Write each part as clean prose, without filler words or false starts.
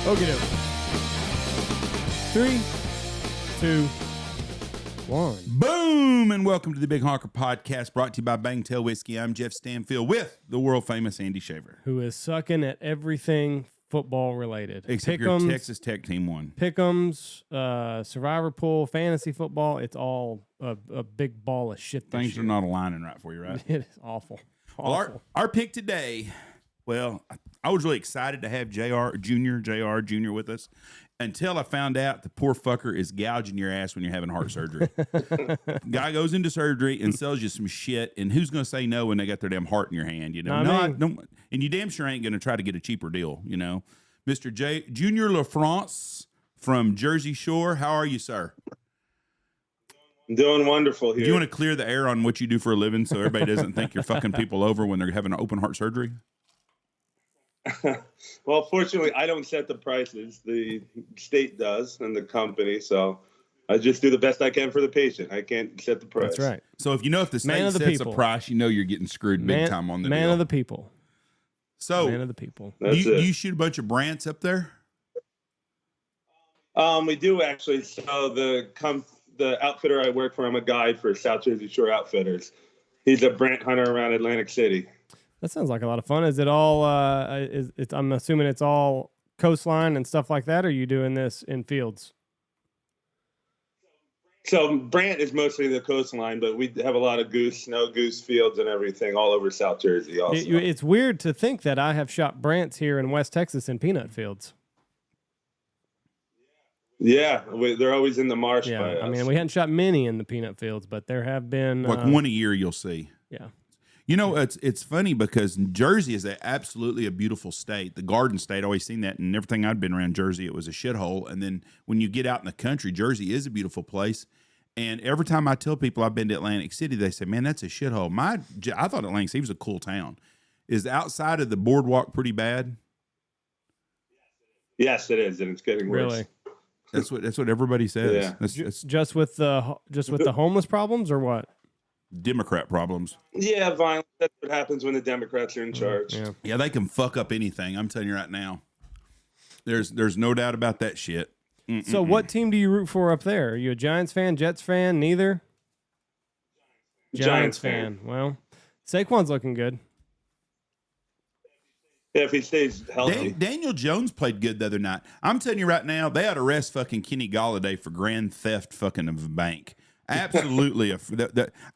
Okay, 3, 2, 1. Boom! And welcome to the Big Honker Podcast, brought to you by Bangtail Whiskey. I'm Jeff Stanfield with the world-famous Andy Shaver. Who is sucking at everything football-related. Except your Texas Tech team won. Pick'ems, Survivor Pool, fantasy football. It's all a big ball of shit this Things year. are not aligning right for you, right? It is awful. Well, our pick today, well, I was really excited to have JR Jr. with us until I found out the poor fucker is gouging your ass when you're having heart surgery. Guy goes into surgery and sells you some shit, and who's going to say no when they got their damn heart in your hand? You know, I don't, and you damn sure ain't going to try to get a cheaper deal. You know, Mr. Jr. LaFrance from Jersey Shore. How are you, sir? I'm doing wonderful here. Do you want to clear the air on what you do for a living so everybody doesn't think you're fucking people over when they're having an open heart surgery? Well, fortunately, I don't set the prices. The state does and the company. So I just do the best I can for the patient. I can't set the price. That's right. So if the state sets a price, you know you're getting screwed big time on the deal. Man of the people. So man of the people. Do you shoot a bunch of Brants up there? We do actually. So the outfitter I work for, I'm a guide for South Jersey Shore Outfitters. He's a Brant hunter around Atlantic City. That sounds like a lot of fun. Is it all? I'm assuming it's all coastline and stuff like that. Or are you doing this in fields? So Brant is mostly the coastline, but we have a lot of snow goose fields and everything all over South Jersey. Also, it's weird to think that I have shot Brants here in West Texas in peanut fields. Yeah, they're always in the marsh. Yeah, by us. I mean, we hadn't shot many in the peanut fields, but there have been like one a year. You'll see. Yeah. You know, it's funny because Jersey is absolutely a beautiful state. The Garden State, I always seen that, and everything I'd been around Jersey, it was a shithole. And then when you get out in the country, Jersey is a beautiful place. And every time I tell people I've been to Atlantic City, they say, man, that's a shithole. I thought Atlantic City was a cool town. Is the outside of the boardwalk pretty bad? Yes, it is, and it's getting worse. Really? That's what everybody says. Yeah. That's just with the homeless problems or what? Democrat problems. Yeah, violence. That's what happens when the Democrats are in charge. Yeah, they can fuck up anything. I'm telling you right now. There's no doubt about that shit. So what team do you root for up there? Are you a Giants fan, Jets fan, neither? Giants fan. Well, Saquon's looking good. Yeah, if he stays healthy. Daniel Jones played good the other night. I'm telling you right now, they ought to arrest fucking Kenny Golladay for grand theft fucking of a bank. Absolutely.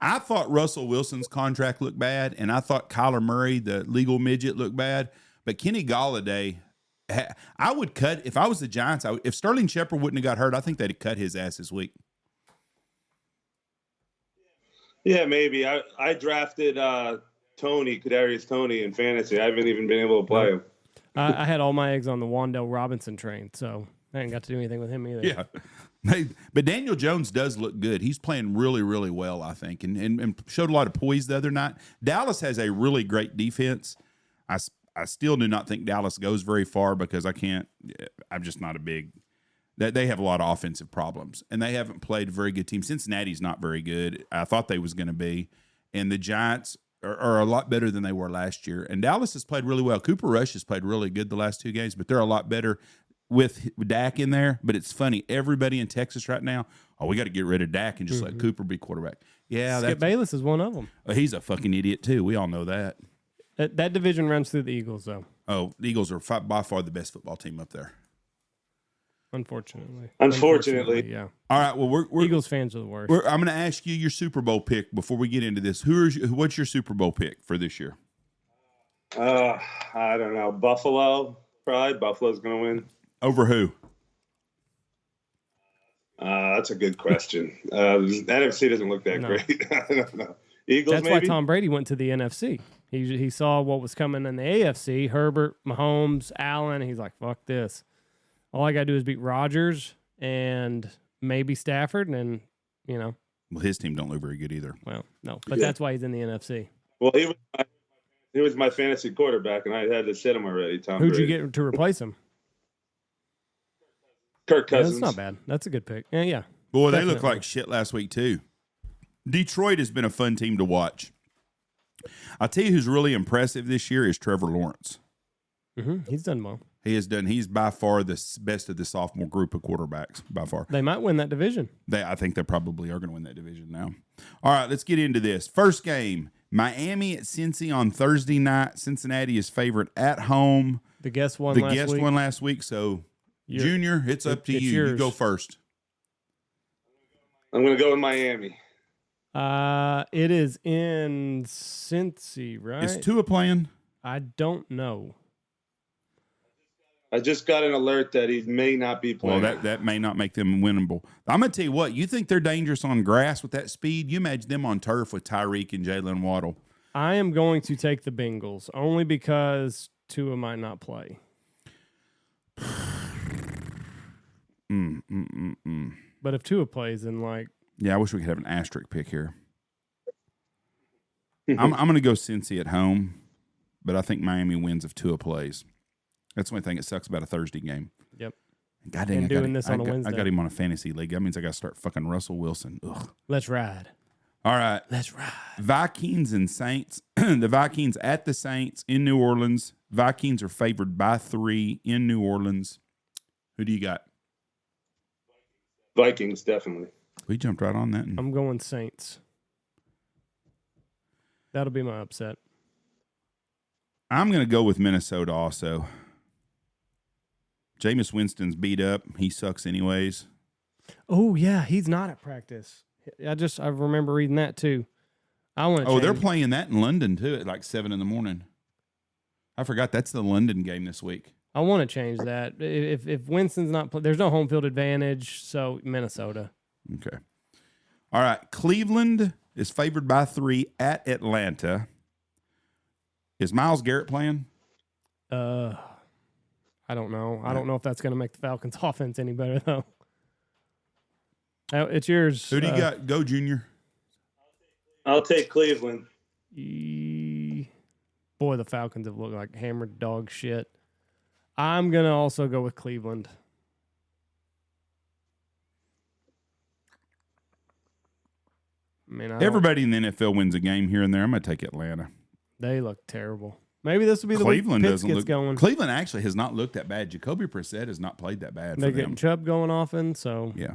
I thought Russell Wilson's contract looked bad, and I thought Kyler Murray, the legal midget, looked bad. But Kenny Golladay, I would cut, if I was the Giants, if Sterling Shepard wouldn't have got hurt, I think they'd have cut his ass this week. Yeah, maybe. I drafted Kadarius Toney in fantasy. I haven't even been able to play him. I had all my eggs on the Wan'Dale Robinson train, so I didn't got to do anything with him either. Yeah. But Daniel Jones does look good. He's playing really, really well, I think, and showed a lot of poise the other night. Dallas has a really great defense. I still do not think Dallas goes very far because I'm just not a big – they have a lot of offensive problems, and they haven't played a very good team. Cincinnati's not very good. I thought they was going to be, and the Giants are a lot better than they were last year. And Dallas has played really well. Cooper Rush has played really good the last two games, but they're a lot better with Dak in there. But it's funny, everybody in Texas right now, we got to get rid of Dak and just let Cooper be quarterback. Yeah, Skip Bayless is one of them. He's a fucking idiot too. We all know that. That division runs through the Eagles, though. Oh, the Eagles are by far the best football team up there. Unfortunately, yeah. All right, well, we're Eagles fans are the worst. I'm going to ask you your Super Bowl pick before we get into this. What's your Super Bowl pick for this year? I don't know. Buffalo, probably. Buffalo's going to win. Over who? That's a good question. The NFC doesn't look that great. I don't know. Eagles, That's maybe? why Tom Brady went to the NFC. He saw what was coming in the AFC, Herbert, Mahomes, Allen. He's like, fuck this. All I got to do is beat Rodgers and maybe Stafford, and, you know. Well, his team don't look very good either. Well, no, but that's why he's in the NFC. Well, he was my fantasy quarterback, and I had to sit him already, Tom Who'd Brady. you get to replace him? Kirk Cousins. Yeah, that's not bad. That's a good pick. Yeah. Boy, they Definitely. look like shit last week, too. Detroit has been a fun team to watch. I'll tell you who's really impressive this year is Trevor Lawrence. Mm-hmm. He's done well. He's by far the best of the sophomore group of quarterbacks, by far. They might win that division. I think they probably are going to win that division now. All right, let's get into this. First game, Miami at Cincy on Thursday night. Cincinnati is favored at home. The guest won The last guest week. won last week, so Junior, it's up to you. yours. You go first. I'm going to go with Miami. It is in Cincy, right? Is Tua playing? I don't know. I just got an alert that he may not be Well, playing. that may not make them winnable. I'm going to tell you what. You think they're dangerous on grass with that speed? You imagine them on turf with Tyreek and Jalen Waddle. I am going to take the Bengals only because Tua might not play. But if Tua plays, then Yeah, I wish we could have an asterisk pick here. I'm going to go Cincy at home, but I think Miami wins if Tua plays. That's the only thing that sucks about a Thursday game. Yep. God dang, doing this on a I Wednesday. got him on a fantasy league. That means I got to start fucking Russell Wilson. Ugh. Let's ride. All right. Let's ride. Vikings and Saints. The Vikings at the Saints in New Orleans. Vikings are favored by 3 in New Orleans. Who do you got? Vikings, definitely. We jumped right on that. I'm going Saints. That'll be my upset. I'm going to go with Minnesota also. Jameis Winston's beat up. He sucks anyways. Oh, yeah. He's not at practice. I remember reading that too. I want to They're playing that in London too at like 7 a.m. I forgot that's the London game this week. I want to change that. If Winston's not there's no home field advantage, so Minnesota. Okay. All right. Cleveland is favored by 3 at Atlanta. Is Myles Garrett playing? I don't know. I don't know if that's going to make the Falcons' offense any better though. It's yours. Who do you got? Go, Junior. I'll take Cleveland. Boy, the Falcons have looked like hammered dog shit. I'm going to also go with Cleveland. I mean, Everybody in the NFL wins a game here and there. I'm going to take Atlanta. They look terrible. Maybe this will be the Cleveland week Pitts doesn't gets look going. Cleveland actually has not looked that bad. Jacoby Brissett has not played that bad They're for getting them. Chubb going often, so Yeah.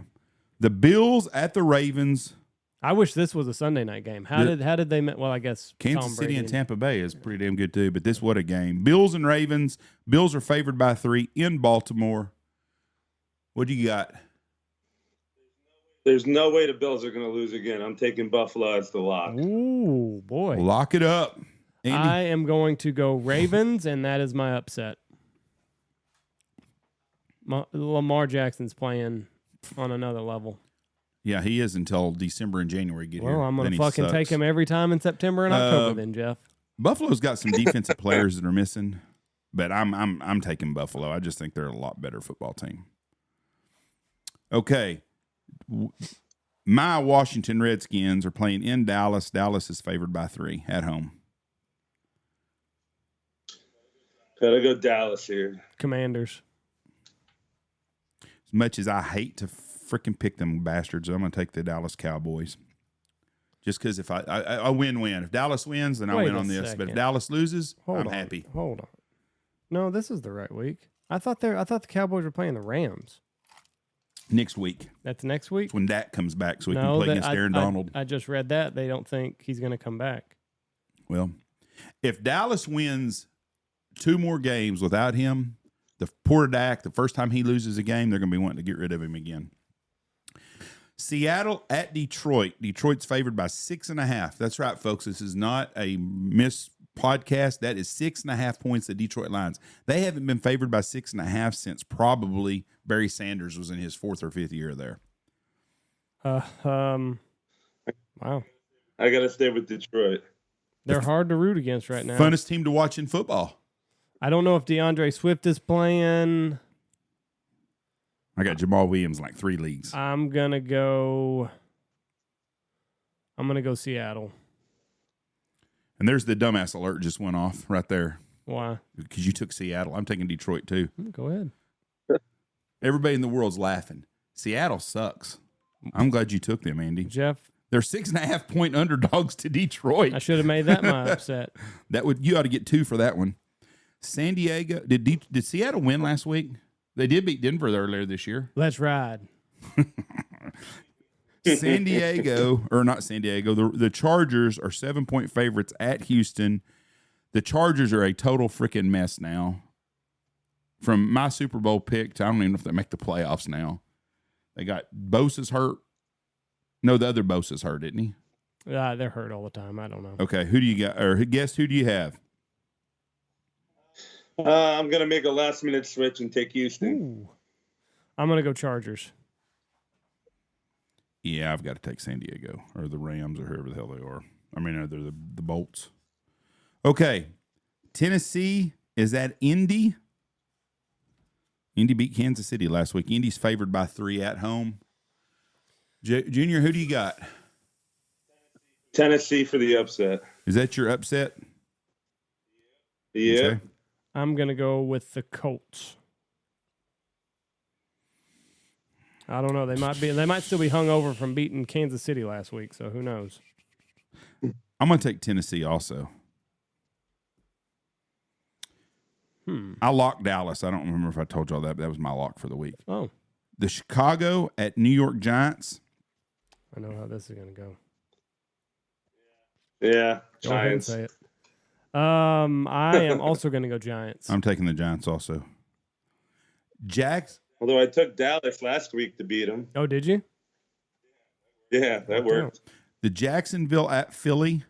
The Bills at the Ravens. I wish this was a Sunday night game. How did they met? Well, I guess Kansas Tom City Brady and Tampa Bay is pretty damn good too, but this what a game. Bills and Ravens. Bills are favored by 3 in Baltimore. What do you got? There's no way the Bills are going to lose again. I'm taking Buffalo as the lock. Ooh, boy. Lock it up. Andy? I am going to go Ravens, and that is my upset. Lamar Jackson's playing on another level. Yeah, he is until December and January get here. Well, I'm going Then to he fucking sucks. take him every time in September and October then, Jeff. Buffalo's got some defensive players that are missing, but I'm taking Buffalo. I just think they're a lot better football team. Okay. My Washington Redskins are playing in Dallas. Dallas is favored by 3 at home. Gotta go Dallas here. Commanders. As much as I hate to freaking pick them bastards, I'm going to take the Dallas Cowboys. Just because if I win-win. If Dallas wins, then I Wait win a on this. But second. if Dallas loses, I'm Hold on. happy. Hold on. No, this is the right week. I thought the Cowboys were playing the Rams. Next week. That's next week? It's when Dak comes back so he can No, play against Aaron Donald. I just read that. They don't think he's going to come back. Well, if Dallas wins 2 more games without him, the poor Dak, the first time he loses a game, they're going to be wanting to get rid of him again. Seattle at Detroit. Detroit's favored by 6.5. That's right, folks. This is not a miss podcast. That is 6.5 points, the Detroit Lions. They haven't been favored by 6.5 since probably Barry Sanders was in his 4th or 5th year there. Wow. I gotta stay with Detroit. They're hard to root against right now. Funnest team to watch in football. I don't know if DeAndre Swift is playing. I got Jamal Williams in like 3 leagues. I'm gonna go Seattle. And there's the dumbass alert just went off right there Why? because you took Seattle. I'm taking Detroit too. Go ahead. Everybody in the world's laughing. Seattle sucks. I'm glad you took them, Andy. Jeff, They're 6.5 point underdogs to Detroit. I should have made that my upset. You ought to get 2 for that one. San Diego. Did Seattle win last week? They did beat Denver earlier this year. Let's ride. San Diego, or not San Diego, the Chargers are 7-point favorites at Houston. The Chargers are a total freaking mess now. From my Super Bowl pick to I don't even know if they make the playoffs now. They got Bosa's hurt. No, the other Bosa's hurt, isn't he? They're hurt all the time. I don't know. Okay, who do you got? Or guess who do you have? I'm going to make a last-minute switch and take Houston. Ooh. I'm going to go Chargers. Yeah, I've got to take San Diego or the Rams or whoever the hell they are. I mean, they're the Bolts. Okay, Tennessee is at Indy. Indy beat Kansas City last week. Indy's favored by 3 at home. Junior, who do you got? Tennessee for the upset. Is that your upset? Yeah. Okay. I'm going to go with the Colts. I don't know. They might still be hungover from beating Kansas City last week, so who knows? I'm going to take Tennessee also. I locked Dallas. I don't remember if I told y'all that, but that was my lock for the week. Oh. The Chicago at New York Giants. I know how this is going to go. Yeah. Go ahead and Giants. say it. I am also going to go Giants. I'm taking the Giants also. Jags. Although I took Dallas last week to beat them. Oh, did you? Yeah, that worked. The Jacksonville at Philly.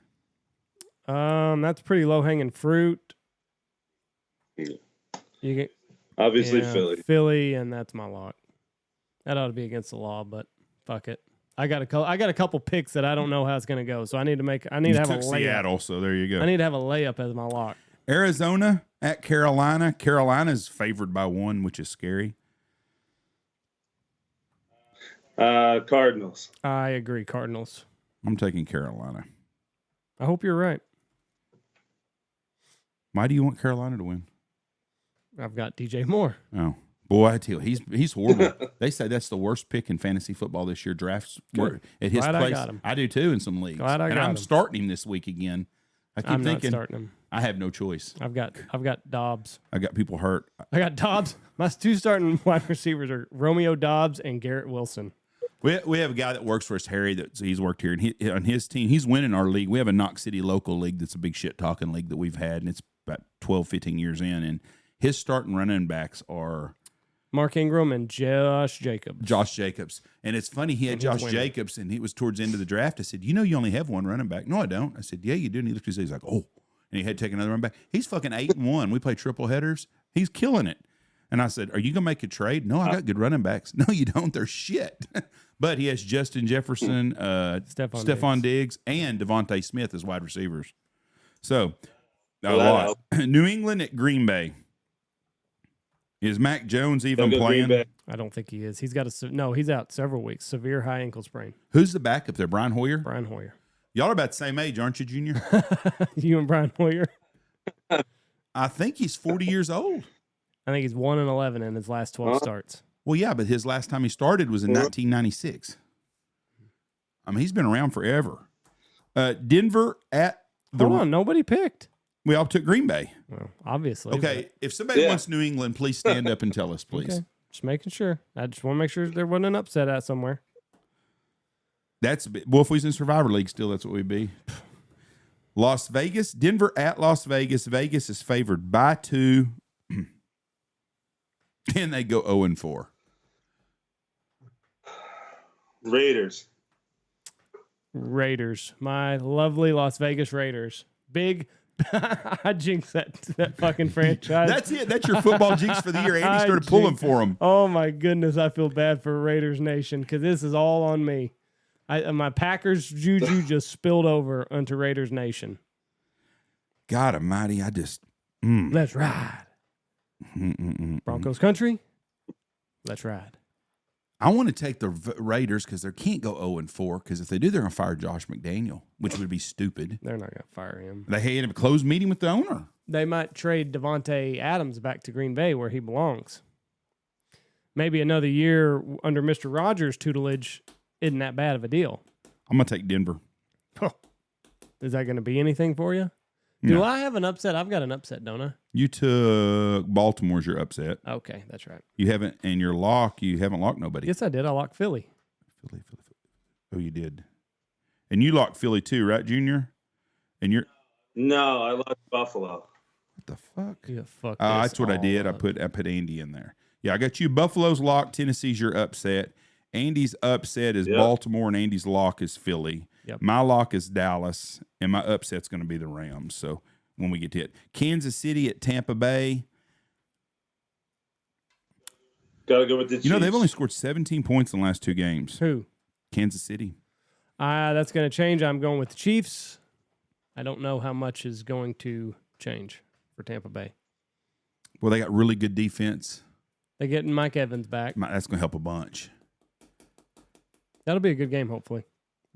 That's pretty low hanging fruit. You get Obviously, yeah, Philly, and that's my lock. That ought to be against the law, but fuck it. I got a couple picks that I don't know how it's going to go, so I need to have a layup. Seattle, so there you go. I need to have a layup as my lock. Arizona at Carolina. Carolina's favored by 1, which is scary. Cardinals. I agree, Cardinals. I'm taking Carolina. I hope you're right. Why do you want Carolina to win? I've got DJ Moore. Oh, boy, I tell you, he's horrible. They say that's the worst pick in fantasy football this year. Drafts were at his Glad place. I got him. I do too in some leagues. Glad I got I'm him. starting him this week again. I keep I'm thinking not starting him. I have no choice. I've got Dobbs. I got people hurt. I got Dobbs. My 2 starting wide receivers are Romeo Dobbs and Garrett Wilson. We have a guy that works for us, Harry, that he's worked here, and on his team, he's winning our league. We have a Knox City local league that's a big shit-talking league that we've had, and it's about 12, 15 years in, and his starting running backs are Mark Ingram and Josh Jacobs. Josh Jacobs. And it's funny, he had Josh Jacobs, and he was towards the end of the draft. I said, you only have 1 running back. No, I don't. I said, yeah, you do. And he looked at he's like, oh. And he had to take another running back. He's fucking 8-1. We play triple headers. He's killing it. And I said, are you going to make a trade? No, I got good running backs. No, you don't. They're shit. But he has Justin Jefferson, Stephon Diggs, and Devontae Smith as wide receivers. So, a lot. New England at Green Bay. Is Mac Jones even playing? I don't think he is. He's out several weeks. Severe high ankle sprain. Who's the backup there? Brian Hoyer? Brian Hoyer. Y'all are about the same age, aren't you, Junior? You and Brian Hoyer? I think he's 40 years old. I think he's 1-11 in his last 12 starts. Well, yeah, but his last time he started was in 1996. I mean, he's been around forever. Denver at the... Hold on, nobody picked. We all took Green Bay. Well, obviously. Okay, if somebody wants New England, please stand up and tell us, please. Okay, just making sure. I just want to make sure there wasn't an upset out somewhere. Well, if we was in Survivor League still, that's what we'd be. Las Vegas, Denver at Las Vegas. Vegas is favored by 2. And they go 0-4. Raiders. My lovely Las Vegas Raiders. Big... I jinxed that fucking franchise. That's it. That's your football jinx for the year. Andy started pulling for them. Oh, my goodness. I feel bad for Raiders Nation because this is all on me. My Packers juju just spilled over onto Raiders Nation. God Almighty, I just. Let's ride. Broncos country. Let's ride. I want to take the Raiders because they can't go 0-4 because if they do, they're going to fire Josh McDaniel, which would be stupid. They're not going to fire him. They had a closed meeting with the owner. They might trade Devontae Adams back to Green Bay where he belongs. Maybe another year under Mr. Rogers' tutelage isn't that bad of a deal. I'm going to take Denver. Is that going to be anything for you? No. Do I have an upset? I've got an upset, don't I? You took Baltimore's your upset. Okay, that's right. You haven't, and your lock, you haven't locked nobody. Yes, I did. I locked Philly. Philly. Oh, you did. And you locked Philly too, right, Junior? And you're. No, I locked Buffalo. What the fuck? Yeah, fuck. That's what I did. I put Andy in there. Yeah, I got you. Buffalo's lock. Tennessee's your upset. Andy's upset is Baltimore, and Andy's lock is Philly. Yep. My lock is Dallas, and my upset's going to be the Rams. So when we get to it, Kansas City at Tampa Bay. Got to go with the Chiefs. You know, they've only scored 17 points in the last 2 games. Who? Kansas City. That's going to change. I'm going with the Chiefs. I don't know how much is going to change for Tampa Bay. Well, they got really good defense. They're getting Mike Evans back. That's going to help a bunch. That'll be a good game, hopefully.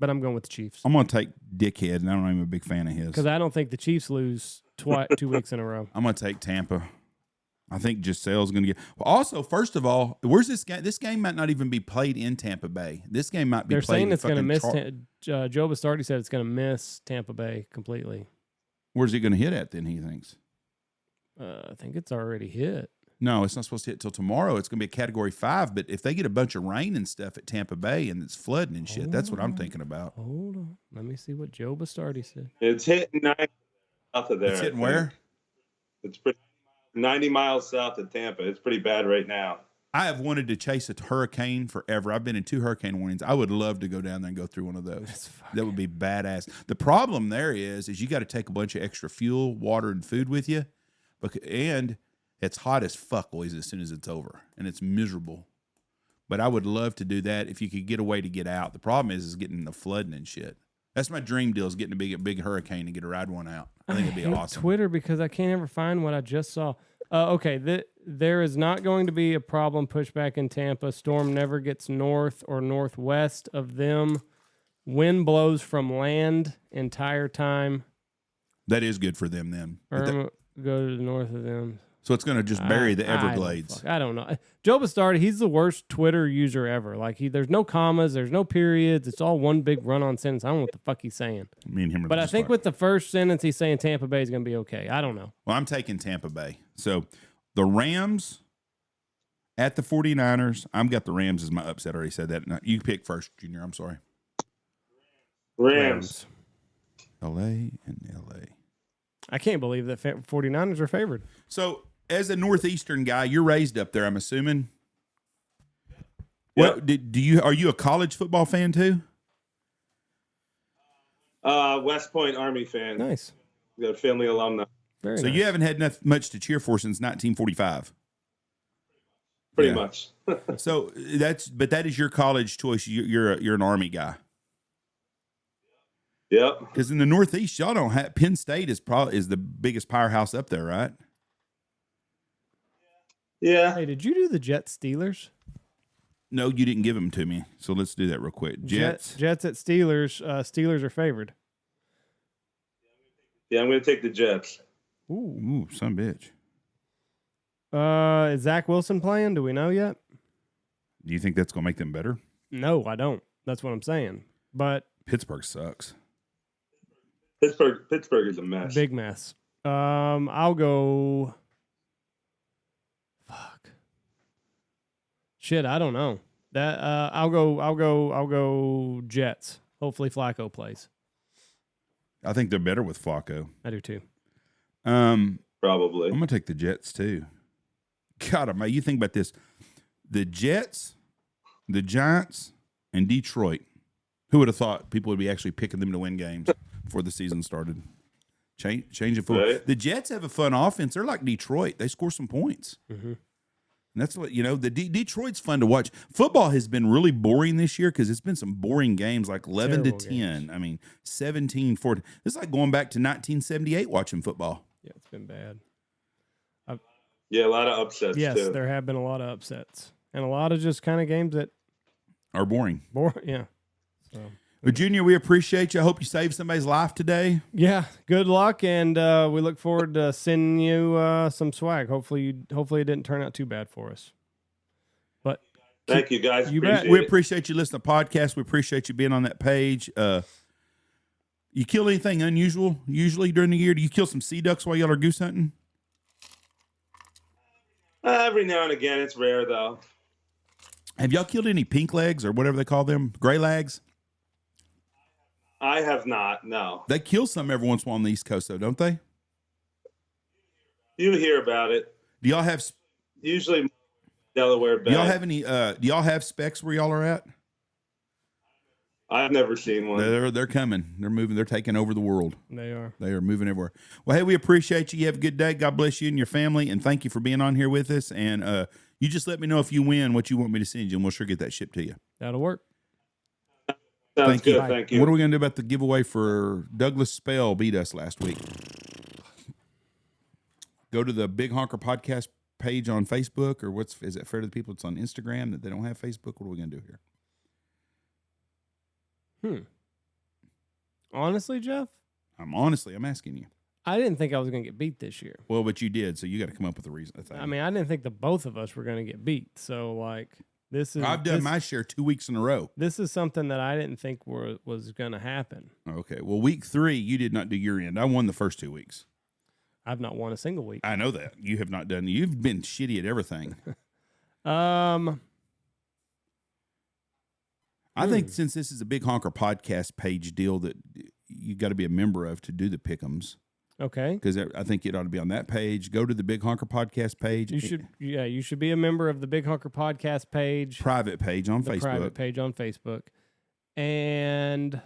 But I'm going with the Chiefs. I'm going to take Dickhead, and I'm not even a big fan of his. Because I don't think the Chiefs lose 2 weeks in a row. I'm going to take Tampa. I think Giselle's going to get. Well, also, first of all, where's this game? This game might not even be played in Tampa Bay. This game might be They're played saying in it's going to miss. Joe Joe Bastardi said it's going to miss Tampa Bay completely. Where's he going to hit at then, he thinks? I think it's already hit. No, it's not supposed to hit till tomorrow. It's going to be a Category 5. But if they get a bunch of rain and stuff at Tampa Bay and it's flooding and shit, that's what I'm thinking about. Hold on. Let me see what Joe Bastardi said. It's hitting 90 south of there. It's hitting where? It's 90 miles south of Tampa. It's pretty bad right now. I have wanted to chase a hurricane forever. I've been in 2 hurricane warnings. I would love to go down there and go through one of those. That would be badass. The problem there is you got to take a bunch of extra fuel, water, and food with you. And it's hot as fuck always as soon as it's over. And it's miserable. But I would love to do that if you could get a way to get out. The problem is getting the flooding and shit. That's my dream deal is getting a big hurricane and get to ride one out. I think it'd be awesome. Twitter because I can't ever find what I just saw. Okay, there is not going to be a problem pushback in Tampa. Storm never gets north or northwest of them. Wind blows from land entire time. That is good for them then. Go to the north of them. So it's going to just bury the Everglades. I don't know. Joe Bastardi, he's the worst Twitter user ever. Like there's no commas, there's no periods. It's all one big run-on sentence. I don't know what the fuck he's saying. Me and him are But I think with the first sentence, he's saying Tampa Bay is going to be okay. I don't know. Well, I'm taking Tampa Bay. So the Rams at the 49ers. I've got the Rams as my upset. I already said that. No, you pick first, Junior. I'm sorry. Rams. L.A. and L.A. I can't believe that 49ers are favored. So as a Northeastern guy, you're raised up there, I'm assuming. Yep. What are you a college football fan too? West Point Army fan. Nice. Got a family alumni. Very so nice. you haven't had much to cheer for since 1945. Pretty much. So that is your college choice. You're an Army guy. Yep. Because in the Northeast, y'all don't have Penn State is the biggest powerhouse up there, right? Yeah. Hey, did you do the Jets Steelers? No, you didn't give them to me. So let's do that real quick. Jets at Steelers. Steelers are favored. Yeah, I'm going to take the Jets. Ooh, son of a bitch. Is Zach Wilson playing? Do we know yet? Do you think that's going to make them better? No, I don't. That's what I'm saying. But Pittsburgh sucks. Pittsburgh is a mess. Big mess. I'll go. Fuck. Shit, I don't know. That I'll go Jets. Hopefully Flacco plays. I think they're better with Flacco. I do too. Probably. I'm gonna take the Jets too. God, you think about this: the Jets, the Giants, and Detroit. Who would have thought people would be actually picking them to win games before the season started? Change it for right. The Jets have a fun offense. They're like Detroit. They score some points. Mm-hmm. And that's what, the Detroit's fun to watch. Football has been really boring this year because it's been some boring games like 11 Terrible to 10. games. I mean, 17, 14. It's like going back to 1978 watching football. Yeah, it's been bad. Yeah, a lot of upsets Yes, too. there have been a lot of upsets and a lot of just kind of games that Are boring. yeah. So But Junior, we appreciate you. I hope you saved somebody's life today. yeah, good luck, and we look forward to sending you some swag. Hopefully it didn't turn out too bad for us. But Thank you, guys. You bet. We appreciate you listening to the podcast. We appreciate you being on that page. You kill anything unusual usually during the year? Do you kill some sea ducks while y'all are goose hunting? Every now and again, it's rare though. Have y'all killed any pink legs or whatever they call them? Gray legs? I have not. No. They kill some every once in a while on the East Coast, though, don't they? You hear about it. Do y'all have Usually Delaware Bay. Do y'all have any? Do y'all have specs where y'all are at? I've never seen one. They're coming. They're moving. They're taking over the world. they are. They are moving everywhere. Well, hey, we appreciate you. You have a good day. God bless you and your family, and thank you for being on here with us. And you just let me know if you win what you want me to send you, and we'll sure get that shipped to you. That'll work. Sounds good. you. Thank you. What are we going to do about the giveaway for Douglas Spell beat us last week? Go to the Big Honker Podcast page on Facebook, or is it fair to the people that's on Instagram that they don't have Facebook? What are we going to do here? Honestly, Jeff, I'm asking you. I didn't think I was going to get beat this year. Well, but you did, so you got to come up with a reason. I mean, I didn't think the both of us were going to get beat. So, like, I've done my share 2 weeks in a row. This is something that I didn't think was going to happen. Okay. Well, week 3, you did not do your end. I won the first 2 weeks. I've not won a single week. I know that. You have not done. You've been shitty at everything. I think since this is a Big Honker Podcast page deal that you got to be a member of to do the pick'ems. Okay. Because I think it ought to be on that page. Go to the Big Honker Podcast page. You should be a member of the Big Honker Podcast page. Private page on Facebook. Private page on Facebook. And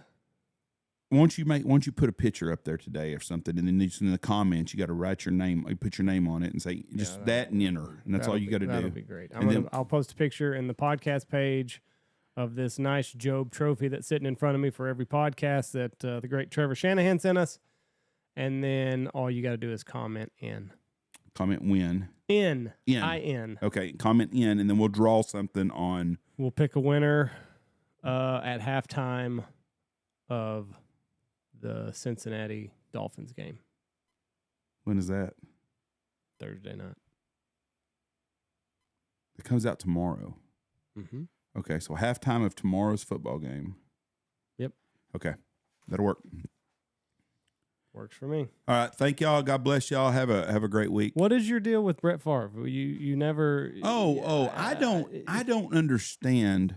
once you put a picture up there today or something, and then in the comments you got to write your name, you put your name on it and say that and enter, and that's all you got to do. That'll be great. I'll post a picture in the podcast page of this nice Job trophy that's sitting in front of me for every podcast that the great Trevor Shanahan sent us. And then all you got to do is comment in. Comment win. In. In. I-N. Okay, comment in, and then we'll draw something on. We'll pick a winner at halftime of the Cincinnati Dolphins game. When is that? Thursday night. It comes out tomorrow. Mm-hmm. Okay, so halftime of tomorrow's football game. Yep. Okay, that'll work. Works for me. All right, thank y'all. God bless y'all. Have a great week. What is your deal with Brett Favre? You never. I don't understand.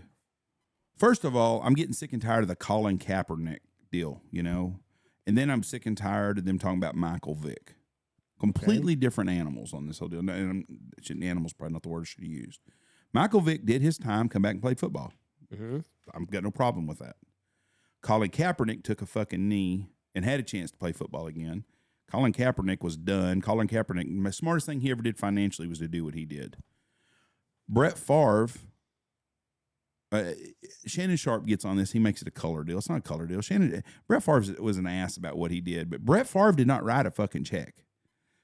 First of all, I'm getting sick and tired of the Colin Kaepernick deal, and then I'm sick and tired of them talking about Michael Vick. Completely different animals on this whole deal. And animals probably not the word I should have used. Michael Vick did his time, come back and played football. Mm-hmm. I've got no problem with that. Colin Kaepernick took a fucking knee and had a chance to play football again. Colin Kaepernick was done. Colin Kaepernick, the smartest thing he ever did financially was to do what he did. Brett Favre, Shannon Sharp gets on this. He makes it a color deal. It's not a color deal. Brett Favre was an ass about what he did, but Brett Favre did not write a fucking check.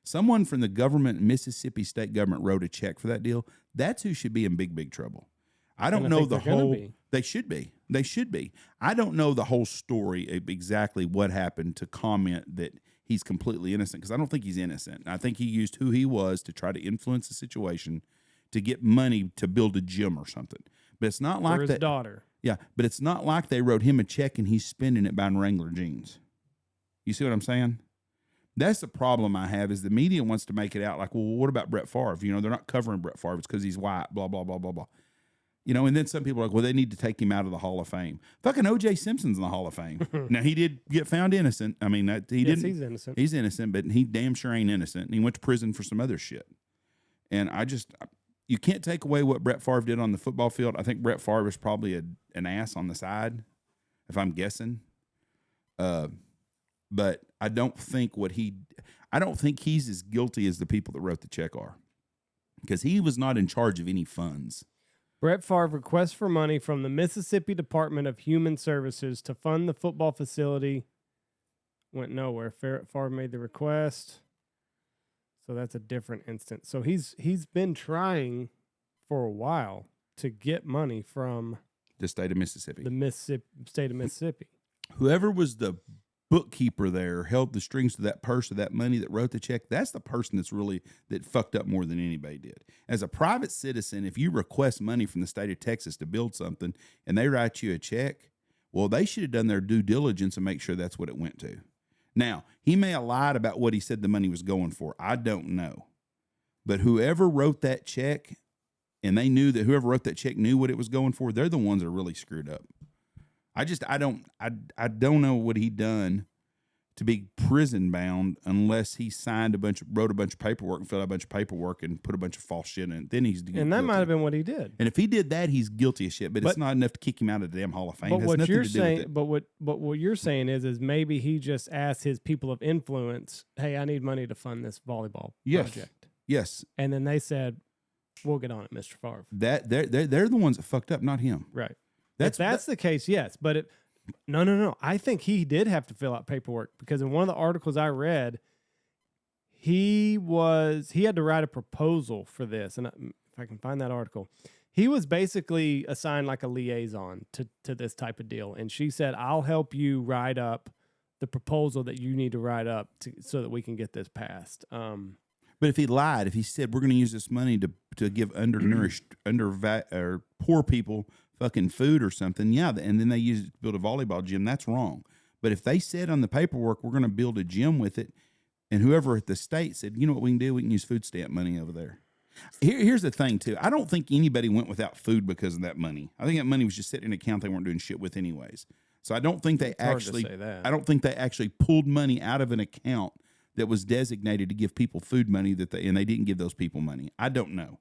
Someone from the government, Mississippi state government, wrote a check for that deal. That's who should be in big, big trouble. I don't know the whole. They should be. They should be. I don't know the whole story of exactly what happened to comment that he's completely innocent, because I don't think he's innocent. I think he used who he was to try to influence the situation to get money to build a gym or something. But it's not like for his daughter. Yeah, but it's not like they wrote him a check and he's spending it buying Wrangler jeans. You see what I'm saying? That's the problem I have, is the media wants to make it out like, well, what about Brett Favre? They're not covering Brett Favre. It's because he's white, blah, blah, blah, blah, blah. And then some people are like, well, they need to take him out of the Hall of Fame. Fucking O.J. Simpson's in the Hall of Fame. Now, he did get found innocent. I mean, he's innocent. He's innocent, but he damn sure ain't innocent. And he went to prison for some other shit. And you can't take away what Brett Favre did on the football field. I think Brett Favre is probably an ass on the side, if I'm guessing. But I don't think he's as guilty as the people that wrote the check are. because he was not in charge of any funds. Brett Favre requests for money from the Mississippi Department of Human Services to fund the football facility. Went nowhere. Favre made the request. So that's a different instance. So he's been trying for a while to get money from The state of Mississippi. the state of Mississippi. Whoever was the bookkeeper there, held the strings to that purse of that money that wrote the check, that's the person that fucked up more than anybody did. As a private citizen, if you request money from the state of Texas to build something and they write you a check, well, they should have done their due diligence and make sure that's what it went to. Now, he may have lied about what he said the money was going for. I don't know. But whoever wrote that check, and they knew that whoever wrote that check knew what it was going for, they're the ones that are really screwed up. I don't know what he done to be prison bound unless he wrote a bunch of paperwork and filled out a bunch of paperwork and put a bunch of false shit in it. Then he's guilty. And that might have been what he did. And if he did that, he's guilty as shit. But it's not enough to kick him out of the damn Hall of Fame. But It has what nothing you're to do with saying, it. but what you're saying is maybe he just asked his people of influence, "Hey, I need money to fund this volleyball project." Yes. And then they said, "We'll get on it, Mr. Favre." That they're the ones that fucked up, not him. Right. If that's the case, yes. But no. I think he did have to fill out paperwork because in one of the articles I read, he had to write a proposal for this. And if I can find that article, he was basically assigned like a liaison to this type of deal. And she said, "I'll help you write up the proposal that you need to write up so that we can get this passed." But if he lied, if he said we're going to use this money to give undernourished, or poor people fucking food or something, yeah, and then they use it to build a volleyball gym, that's wrong. But if they said on the paperwork we're going to build a gym with it, and whoever at the state said, you know what we can do, we can use food stamp money over there. Here's the thing too, I don't think anybody went without food because of that money. I think that money was just sitting in an account they weren't doing shit with anyways. So I don't think they actually pulled money out of an account that was designated to give people food money and they didn't give those people money. I don't know.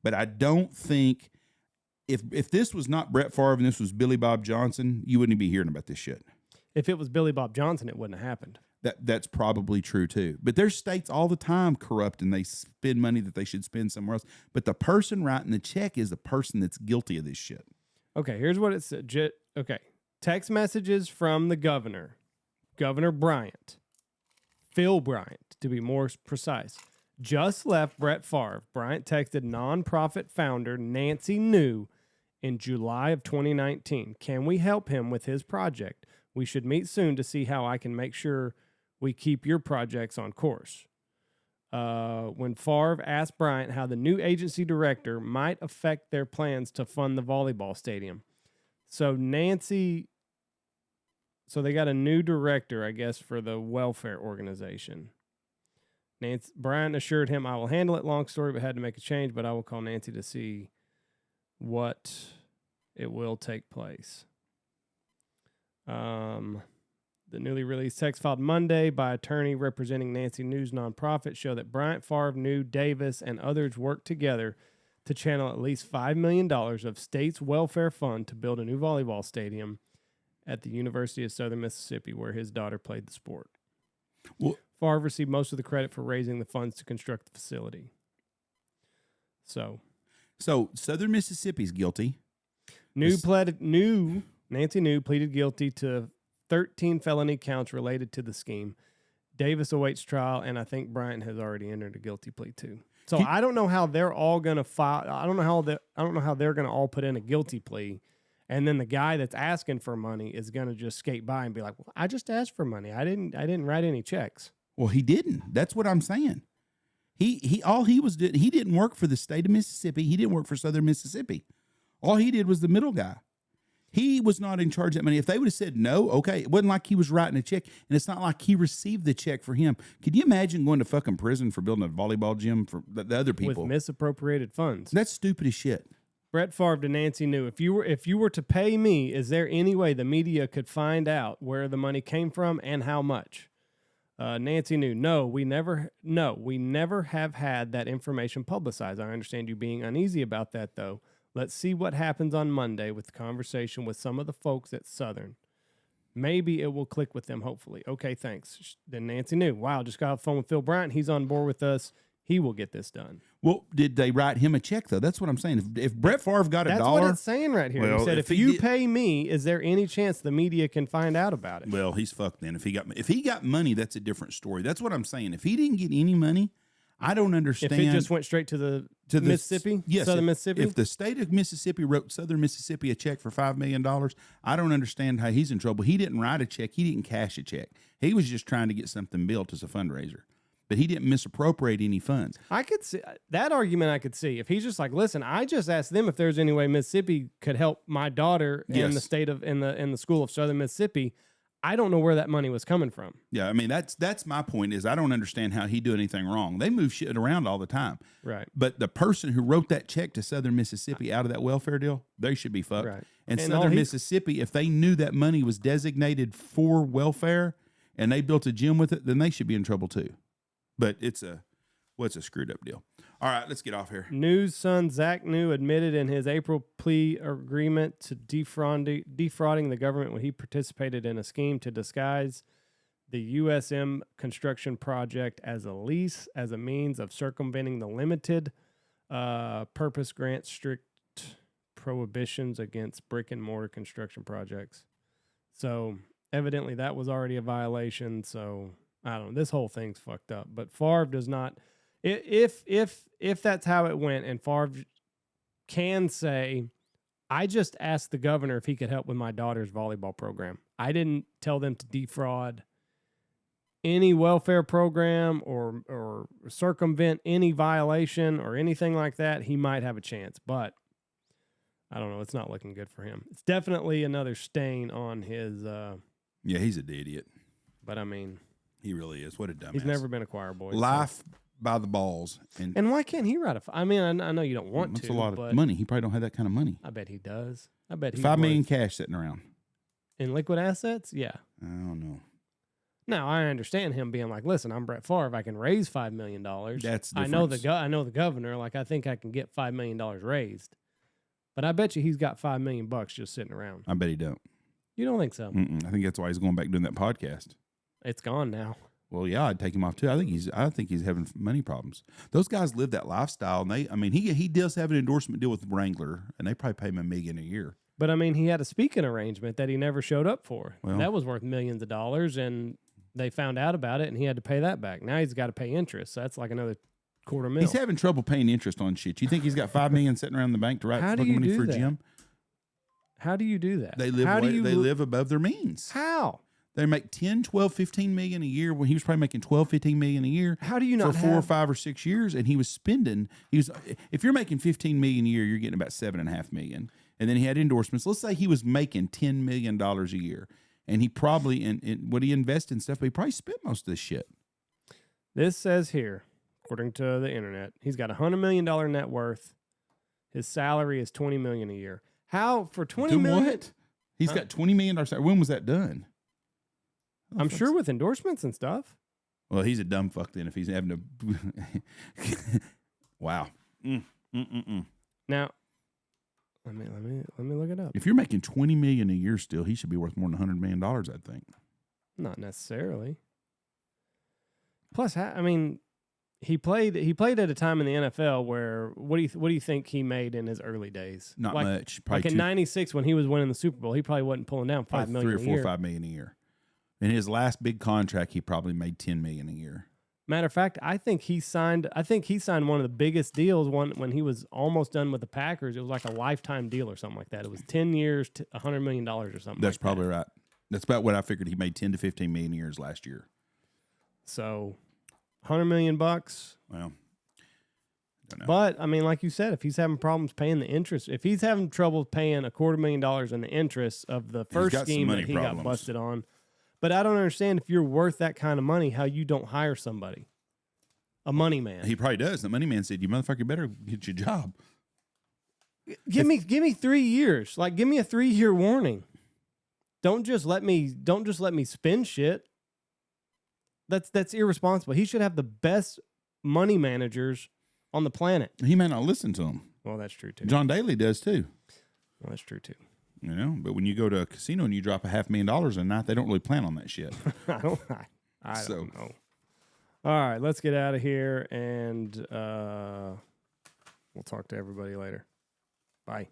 But I don't think if this was not Brett Favre and this was Billy Bob Johnson, you wouldn't be hearing about this shit. If it was Billy Bob Johnson, it wouldn't have happened. That's probably true too. But there's states all the time corrupt and they spend money that they should spend somewhere else. But the person writing the check is the person that's guilty of this shit. Okay, here's what it said. Okay, text messages from the governor, Governor Bryant. Phil Bryant, to be more precise, just left Brett Favre. Bryant texted nonprofit founder Nancy New in July of 2019. "Can we help him with his project? We should meet soon to see how I can make sure we keep your projects on course." When Favre asked Bryant how the new agency director might affect their plans to fund the volleyball stadium. So they got a new director, I guess, for the welfare organization. Bryant assured him, "I will handle it. Long story, but had to make a change, but I will call Nancy to see what it will take place." The newly released text filed Monday by attorney representing Nancy New's nonprofit show that Bryant, Favre, New, Davis, and others worked together to channel at least $5 million of state's welfare fund to build a new volleyball stadium at the University of Southern Mississippi, where his daughter played the sport. Well, Favre received most of the credit for raising the funds to construct the facility. So Southern Mississippi's guilty. Nancy New pleaded guilty to 13 felony counts related to the scheme. Davis awaits trial, and I think Bryant has already entered a guilty plea too. So I don't know how they're all going to file. I don't know how they're going to all put in a guilty plea, and then the guy that's asking for money is going to just skate by and be like, "Well, I just asked for money. I didn't write any checks." Well, he didn't. That's what I'm saying. All he was doing, he didn't work for the state of Mississippi. He didn't work for Southern Mississippi. All he did was the middle guy. He was not in charge of that money. If they would have said no, okay, it wasn't like he was writing a check, and it's not like he received the check for him. Could you imagine going to fucking prison for building a volleyball gym for the other people? With misappropriated funds. That's stupid as shit. Brett Favre to Nancy New. If you were to pay me, is there any way the media could find out where the money came from and how much? Nancy New. No, we never have had that information publicized. I understand you being uneasy about that, though. Let's see what happens on Monday with the conversation with some of the folks at Southern. Maybe it will click with them, hopefully. Okay, thanks. Then Nancy New. Wow, just got off the phone with Phil Bryant. He's on board with us. he will get this done. Well, did they write him a check though? That's what I'm saying. If Brett Favre got $1, That's what it's saying right here. Well, He said, if if he you did- pay me, is there any chance the media can find out about it? well, he's fucked then. If he got money, that's a different story. That's what I'm saying. If he didn't get any money, I don't understand. If it just went straight to the Mississippi, yes, Southern if, Mississippi. If the state of Mississippi wrote Southern Mississippi a check for $5 million, I don't understand how he's in trouble. He didn't write a check. He didn't cash a check. He was just trying to get something built as a fundraiser. But he didn't misappropriate any funds. I could see that argument. I could see if he's just like, listen, I just asked them if there's any way Mississippi could help my daughter in Yes. the state of in the school of Southern Mississippi. I don't know where that money was coming from. Yeah, I mean that's my point. Is I don't understand how he do anything wrong. They move shit around all the time. Right. But the person who wrote that check to Southern Mississippi out of that welfare deal, they should be fucked. Right. And And all Southern he's- Mississippi, if they knew that money was designated for welfare and they built a gym with it, then they should be in trouble too. But it's a screwed up deal. All right, let's get off here. News son Zach New admitted in his April plea agreement to defrauding the government when he participated in a scheme to disguise the USM construction project as a lease as a means of circumventing the limited purpose grant strict prohibitions against brick and mortar construction projects. So evidently that was already a violation. So I don't know. This whole thing's fucked up. But Favre does not. If that's how it went, and Favre can say, I just asked the governor if he could help with my daughter's volleyball program. I didn't tell them to defraud any welfare program or circumvent any violation or anything like that. He might have a chance, but I don't know. It's not looking good for him. It's definitely another stain on his. Yeah, he's an idiot. But I mean, He really is. What a dumbass. he's never been a choir boy. so- Life by the balls. And why can't he write a? I mean, I know you don't want that's to. a lot but of money. He probably don't have that kind of money. I bet he does. I bet he's $5 million worth- cash sitting around. in liquid assets. Yeah. I don't know. Now I understand him being like, "Listen, I'm Brett Favre. I can raise $5 million. That's the I know the difference. I know the governor. Like I think I can get $5 million raised, but I bet you he's got $5 million just sitting around. I bet he don't. You don't think so? I think that's why he's going back doing that podcast. It's gone now. Well, yeah, I'd take him off too. I think he's having money problems. Those guys live that lifestyle, and he does have an endorsement deal with Wrangler, and they probably pay him $1 million a year. But I mean, he had a speaking arrangement that he never showed up for. Well- That was worth millions of dollars, and they found out about it, and he had to pay that back. Now he's got to pay interest. So that's like another $250,000. He's having trouble paying interest on shit. You think he's got $5 million sitting around the bank to write How do fucking you money do for a that? gym? How do you do that? They live How do you they live above their means. How? They make 10, 12, 15 million a year when he was probably making 12, 15 million a year. How do you for not 4 or have 5 or 6 years, and he was spending. If you're making 15 million a year, you're getting about 7.5 million, and then he had endorsements. Let's say he was making $10 million a year, and he probably would he invest in stuff, but he probably spent most of this shit. This says here, according to the internet, he's got $100 million net worth. His salary is $20 million a year. How for $20 Do million? what? He's got $20 million. When was that done? I'm sure with endorsements and stuff. Well, he's a dumb fuck then if he's having to. Wow. Now, let me look it up. If you're making $20 million a year still, he should be worth more than $100 million, I think. Not necessarily. Plus, I mean, he played at a time in the NFL where what do you think he made in his early days? Not like, much. Probably Like in '96 when he was winning the Super Bowl, he probably wasn't pulling down $5 probably million 3 or a 4 year. or 5 million a year. In his last big contract, he probably made $10 million a year. Matter of fact, I think he signed one of the biggest deals when he was almost done with the Packers. It was like a lifetime deal or something like that. It was 10 years, $100 million or something. That's like probably that. right. That's about what I figured. He made 10 to 15 million years last year. So, $100 million. Well, don't know. But I mean, like you said, if he's having problems paying the interest, if he's having trouble paying $250,000 in the interest of the first got some scheme money that he problems. got busted on, but I don't understand if you're worth that kind of money, how you don't hire somebody, a money man. He probably does. The money man said, "You motherfucker better get your job." Give me 3 years. Like, give me a 3-year warning. Don't just let me spend shit. That's irresponsible. He should have the best money managers on the planet. He may not listen to him. Well, that's true too. John Daly does too. Well, that's true too. You know, but when you go to a casino and you drop $500,000 a night, they don't really plan on that shit. I don't So- know. All right, let's get out of here, and we'll talk to everybody later. Bye.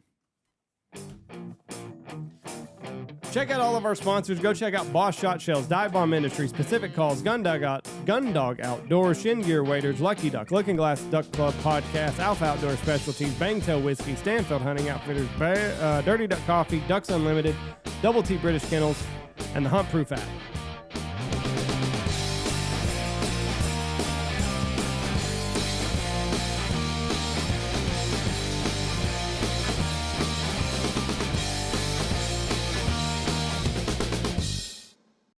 Check out all of our sponsors. Go check out Boss Shot Shells, Dive Bomb Industries, Pacific Calls, Gundog Outdoors, Shin Gear Waders, Lucky Duck, Looking Glass Duck Club Podcast, Alpha Outdoor Specialties, Bangtail Whiskey, Stanfield Hunting Outfitters, Dirty Duck Coffee, Ducks Unlimited, Double T British Kennels, and the Hunt Proof app.